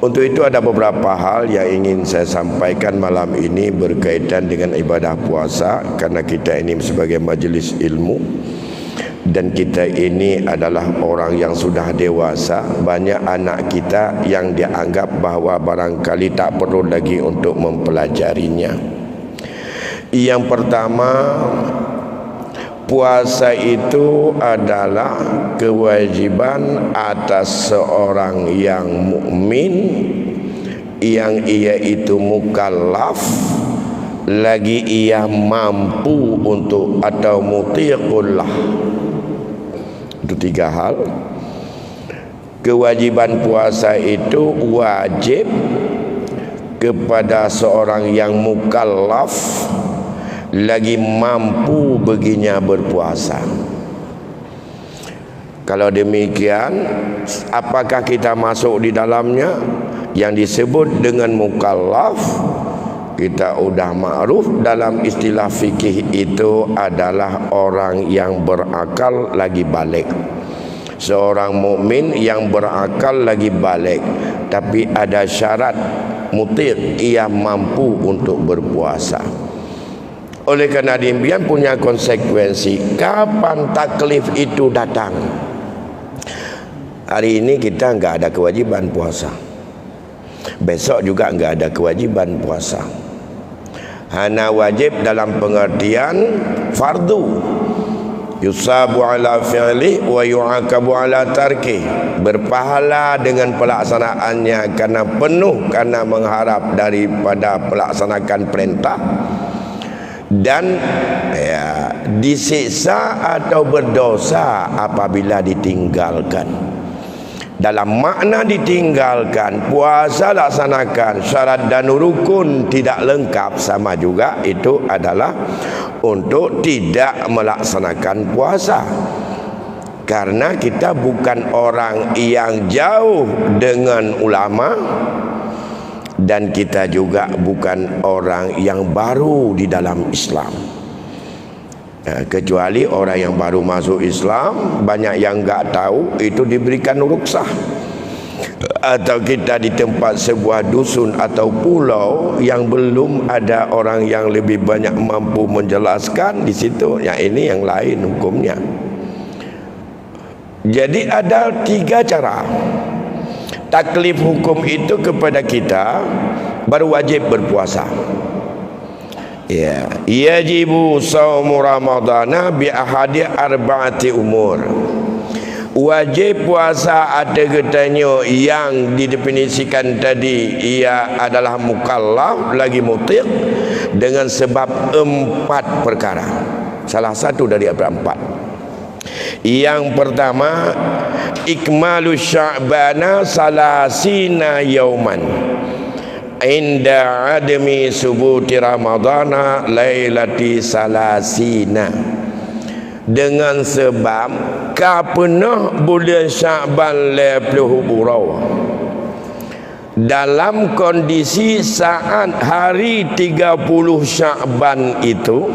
Untuk itu ada beberapa hal yang ingin saya sampaikan malam ini berkaitan dengan ibadah puasa, karena kita ini sebagai majlis ilmu dan kita ini adalah orang yang sudah dewasa. Banyak anak kita yang dianggap bahawa barangkali tak perlu lagi untuk mempelajarinya. Yang pertama, puasa itu adalah kewajiban atas seorang yang mukmin yang ia itu mukallaf, lagi ia mampu untuk atau mutiqullah. Itu tiga hal. Kewajiban puasa itu wajib kepada seorang yang mukallaf lagi mampu baginya berpuasa. Kalau demikian, apakah kita masuk di dalamnya? Yang disebut dengan mukallaf, kita sudah ma'ruf dalam istilah fikih itu adalah orang yang berakal lagi balik. Seorang mukmin yang berakal lagi balik, tapi ada syarat mutir, ia mampu untuk berpuasa. Oleh kerana demikian punya konsekuensi. Kapan taklif itu datang? Hari ini kita enggak ada kewajiban puasa, besok juga enggak ada kewajiban puasa. Hanya wajib dalam pengertian fardu, yusabu ala fi'li wa yu'akabu ala tarki, berpahala dengan pelaksanaannya karena penuh, karena mengharap daripada pelaksanakan perintah, dan disiksa atau berdosa apabila ditinggalkan. Dalam makna ditinggalkan, puasa laksanakan, syarat dan rukun tidak lengkap, sama juga itu adalah untuk tidak melaksanakan puasa. Karena kita bukan orang yang jauh dengan ulama, dan kita juga bukan orang yang baru di dalam Islam. Kecuali orang yang baru masuk Islam, banyak yang enggak tahu, itu diberikan ruksah. Atau kita di tempat sebuah dusun atau pulau yang belum ada orang yang lebih banyak mampu menjelaskan, di situ yang ini yang lain hukumnya. Jadi ada tiga cara taklif hukum itu kepada kita, baru wajib berpuasa. Ya, yajibu shaumu ramadhana bi ahadi arba'ati umur. Wajib puasa ada katanya yang didefinisikan tadi, ia adalah mukallaf lagi mutiq dengan sebab 4 perkara. Salah satu dari 4. Yang pertama, ikmalu sya'bana salasina yauman inda adami subuti ramadana lailati salasina, dengan sebab kapenah bulan Sya'ban 20 burau dalam kondisi saat hari 30 Sya'ban itu,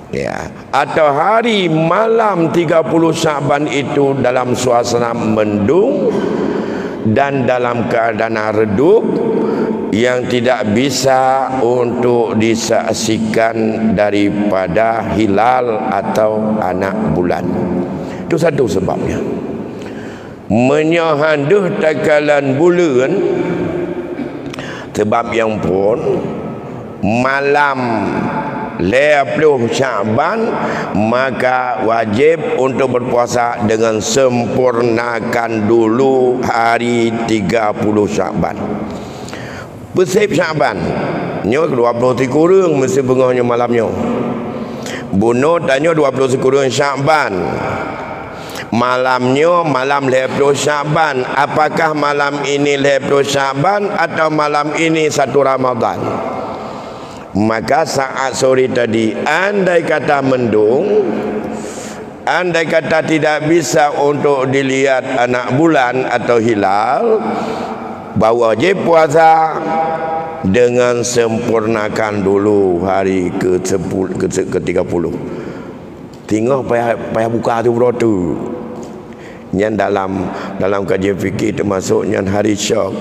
ya, atau hari malam 30 Sya'ban itu dalam suasana mendung dan dalam keadaan redup yang tidak bisa untuk disaksikan daripada hilal atau anak bulan. Itu satu sebabnya. Menyahanduh takalan bulan, sebab yang pun malam 20 Sya'ban, maka wajib untuk berpuasa dengan sempurnakan dulu hari 30 Sya'ban. Bersib Sya'ban nyo 20 kurang mesti bengahnya malamnya. Bunuh tanya 20 kurang Sya'ban. Malamnya malam 20 Sya'ban. Apakah malam ini 20 Sya'ban atau malam ini 1 Ramadan? Maka saat sore tadi, andai kata mendung, andai kata tidak bisa untuk dilihat anak bulan atau hilal, wajib puasa dengan sempurnakan dulu hari ke-30. Tengok payah buka tu bro tu. Yang dalam kajian fikih termasuk yang hari Syok.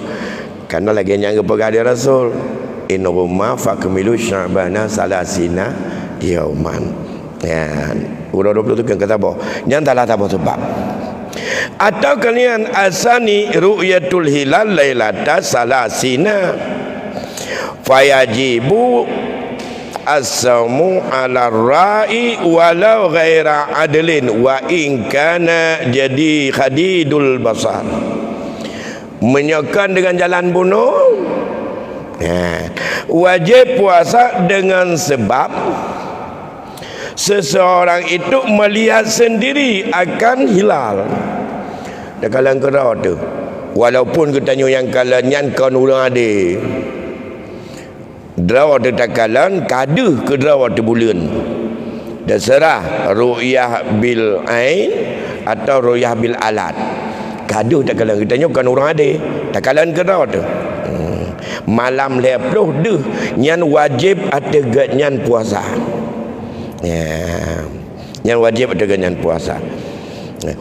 Karena lagi yang kepada hadis Rasul, in rumah fakmilu sya'bana salasina yauman. Ya, urang 20 tu kan kata apa? Yang tak tahu sebab. Atau kalian asani ru'yatul hilal lailata salasina fayajibu as-sawmu ala ra'i walau ghaira adlin wa in kana jadi khadidul basar. Menyekan dengan jalan bunuh, wajib puasa dengan sebab seseorang itu melihat sendiri akan hilal. Dah kalang kerah tu, walaupun kita yang kalannya kan orang ada draw tu tak kalan kada ke draw tu bulan. Dah serah ru'yah bil ain atau ru'yah bil alat. Kada tak kalan kita kan orang ada tak kalan kerah tu. Malam 20 deh nyan wajib ada ganyan puasa. Ya, yang wajib ada ganyan puasa.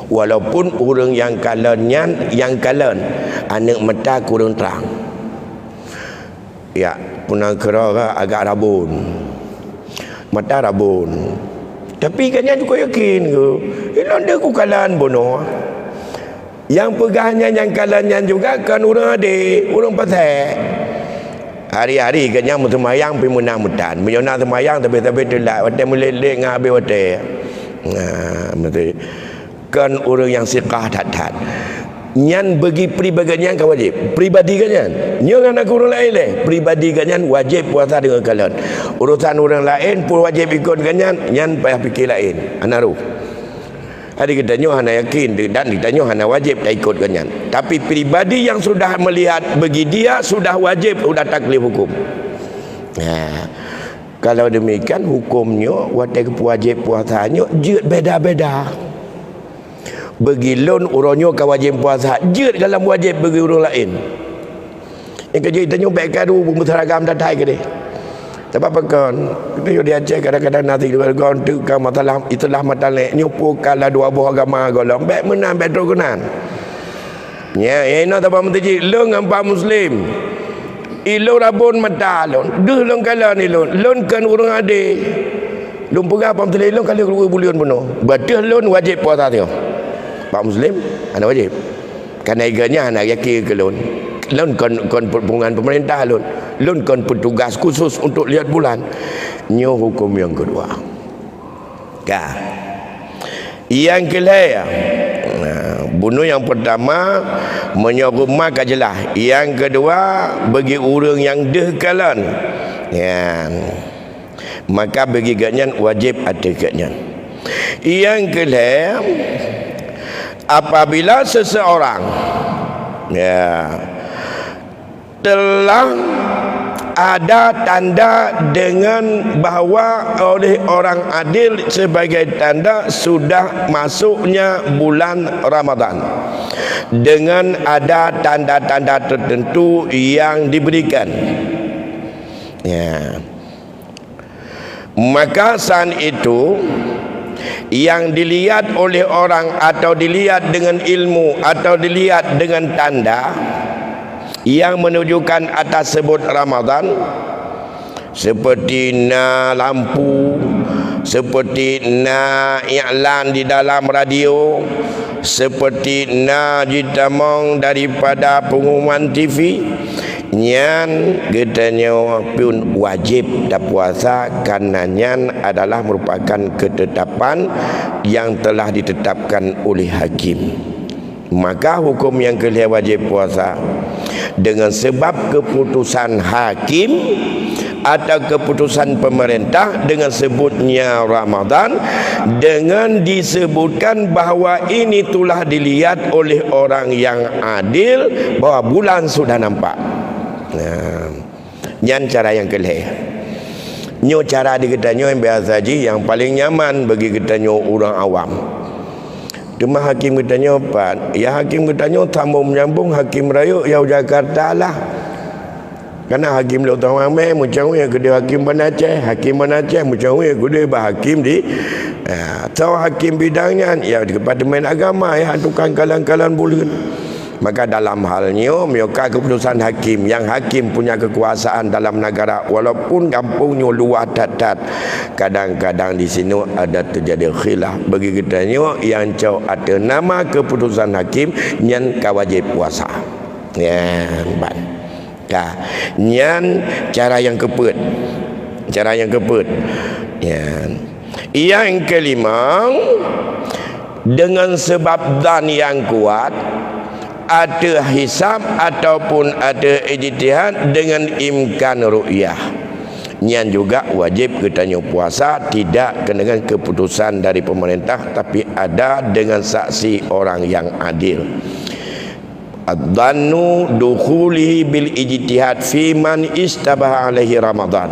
Walaupun orang yang kalannya yang kalan anak mata kurang terang. Ya, punang kerara agak rabun. Mata rabun. Tapi ganyan juga yakin ke? Ilon dia ku kalan bono. Yang pegahnya yang kalannya juga kan orang adik, orang pasal. Hari-hari kan yang semayang pergi mudah-mudahan menyona semayang tapi telat watai melelek dengan habis watai kan orang yang siqah tak nyan bagi pribadi kan wajib pribadi kan nyan nak orang lain pribadi kan wajib puasa dengan kalian urusan orang lain pun wajib ikut kan nyan payah fikir lain anaru ada kita hana yakin dan kita hana wajib tak ikut kenyan. Tapi pribadi yang sudah melihat bagi dia sudah wajib, sudah taklif hukum. Nah, kalau demikian hukumnya watak wajib puasanya jeut beda-beda. Bagi lon orangnya ke wajib puasa jeut dalam wajib bagi orang lain. Yang kerja kita baik kadu berseragam datai ke dia. Sebab kan kita dia cek kadang-kadang nanti dia gon tu kan masalah itulah masalah nyupu kala dua buah agama golong baik menang baik tergunan ya ini apa menteri lon empat muslim ilo rabun mata lon deh lon kala ni lon kan orang ade lon pegah apa menteri lon kali bulan penuh betul lon wajib puasa tu pak muslim ana wajib kerana iganya ana yakin ke lon kon hubungan pemerintah lon kon petugas khusus untuk lihat bulan nyo hukum yang kedua yang kelima bunuh yang pertama menyogumah kajelah yang kedua bagi orang yang dehkalan maka bagi ganyan wajib ada ganyan yang kelima apabila seseorang telah ada tanda dengan bahawa oleh orang adil sebagai tanda sudah masuknya bulan Ramadan dengan ada tanda-tanda tertentu yang diberikan maka saat itu yang dilihat oleh orang atau dilihat dengan ilmu atau dilihat dengan tanda yang menunjukkan atas sebut Ramadan seperti na lampu, seperti na iklan di dalam radio, seperti na jitamong daripada pengumuman TV nyan getanya pun wajib tak puasa karena nyan adalah merupakan ketetapan yang telah ditetapkan oleh hakim. Maka hukum yang kelima wajib puasa dengan sebab keputusan hakim atau keputusan pemerintah dengan sebutnya Ramadan dengan disebutkan bahawa ini telah dilihat oleh orang yang adil bahawa bulan sudah nampak. Yang cara yang kelih nyo cara di kitanya yang biasa je yang paling nyaman bagi kitanya orang awam. Cuma hakim kitanya apa? Ya hakim kitanya tambung menyambung hakim raya Yau Jakarta lah. Karena hakim le utang ramai macam yang kedai hakim Banaceh, hakim Banaceh macam yang kedai hakim di atau hakim bidangnya ya di Departemen Agama ya tukang kalan-kalan bulan. Maka dalam halnya mereka keputusan hakim, yang hakim punya kekuasaan dalam negara walaupun kampungnya luar datat, kadang-kadang di sini ada terjadi khilaf. Bagi kitanya yang jauh ada nama keputusan hakim yang kawajib puasa ya ban nyan cara yang keput ya. Yang kelima, dengan sebab dan yang kuat ada hisab ataupun ada ijtihad dengan imkan ru'yah, yang juga wajib katanya puasa tidak dengan keputusan dari pemerintah tapi ada dengan saksi orang yang adil. Ad-dhannu dukhulihi bil ijtihad fi man istabah alaihi Ramadan.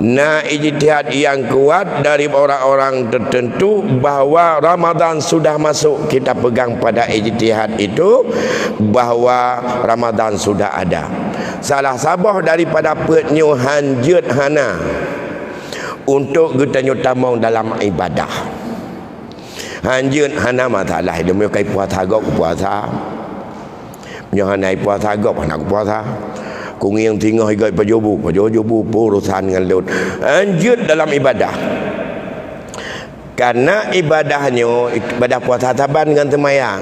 Nah, ijtihad yang kuat dari orang-orang tertentu bahawa Ramadan sudah masuk, kita pegang pada ijtihad itu bahawa Ramadan sudah ada. Salah sabah daripada petnya hanjut hana untuk kita tamang dalam ibadah. Hanjut hana masalah dia kai puasa gok puasa. Jangan naik puasa agak nak puasa. Kungi yang tinggal higai pajobu urusan dengan laut. Anjut dalam ibadah. Karena ibadah puasa taban dengan semayang.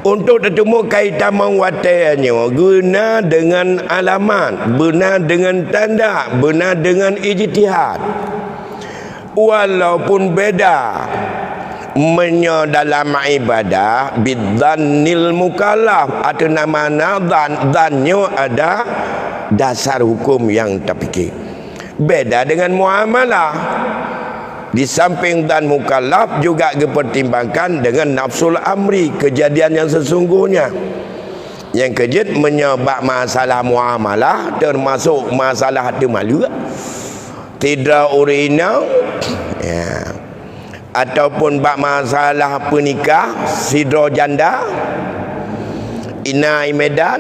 Untuk bertemu kaitan mengwatanya guna dengan alamat, benar dengan tanda, benar dengan ijtihad. Walaupun beda dalam ibadah bidzannil mukallaf ada nama dannya ada dasar hukum yang terfikir. Beda dengan muamalah. Di samping dan mukallaf juga dipertimbangkan dengan nafsul amri, kejadian yang sesungguhnya. Yang kejut menyebab masalah muamalah termasuk masalah malu, tidak urina ya, ataupun bab masalah penikah sidro janda inai medan,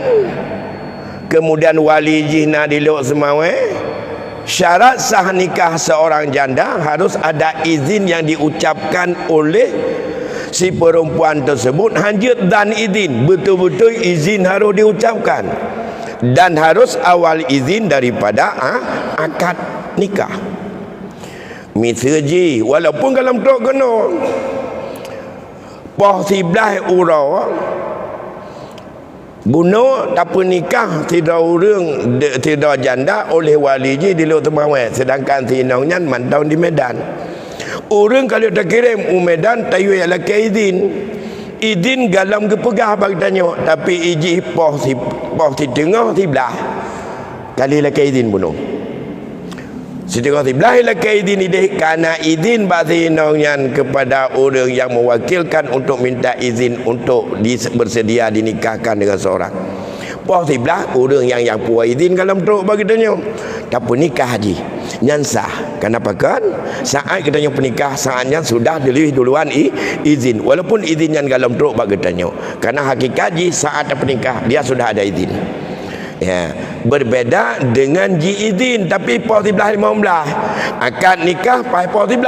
kemudian wali jihna di lok semawe. Syarat sah nikah seorang janda harus ada izin yang diucapkan oleh si perempuan tersebut. Hanjut dan izin, betul-betul izin harus diucapkan dan harus awal izin daripada akad nikah. Misalji walaupun kalau tak kena poh 11 urau guna tapi nikah tidak urang tidak janda oleh wali ji di luar temawai, sedangkan tinaunya mantau di Medan. Orang kalau tak kirim Medan tayu ya laki izin galam kepegah bagi tanya, tapi izin poh tengah 11 kali laki izin bunuh setengah 11 laki izin ini karena izin batinaunya kepada orang yang mewakilkan untuk minta izin untuk bersedia dinikahkan dengan seorang. Poh 11 orang yang puas izin kalau teruk bagi tanya, tapi nikah haji nyansah. Kenapa kan? Saat kita yang pernikah saatnya sudah dilih duluan izin, walaupun izin yang kalau teruk bagi tanya, karena hakikat haji saat pernikah dia sudah ada izin. Ya, berbeda dengan ji izin tapi poh 15 akad nikah pai poh 15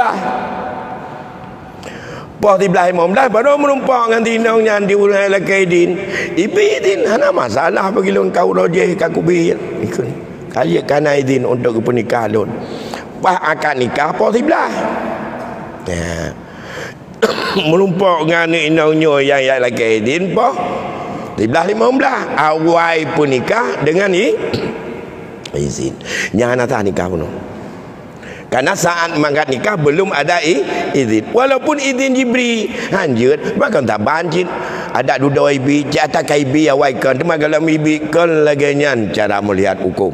baru merumpak dengan tinaunya di ulai laki izin izin hana masalah bagi lu kau rojeh kaku bir ikut kali kana izin untuk pernikahan lu pas akad nikah poh 15 ya merumpak dengan tinaunya yang laki izin poh 15 awal pun nikah dengan izin. Jangan nak nikah pun. Karena saat mangkat nikah belum ada izin. Walaupun izin diberi, hanjut, bahkan tak banjir. Ada dua ibi, jatah kaibi awal kan, temagalam ibi kan lagi nyan cara melihat hukum.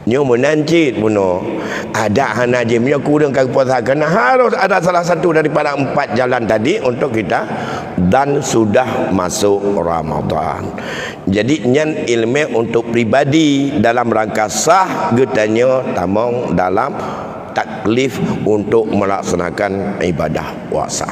Nyo menancit puno ada hanajimnya kurang kau puasa kena harus ada salah satu daripada 4 jalan tadi untuk kita dan sudah masuk Ramadan. Jadi nyan ilmu untuk pribadi dalam rangka sah getanya tamong dalam taklif untuk melaksanakan ibadah puasa.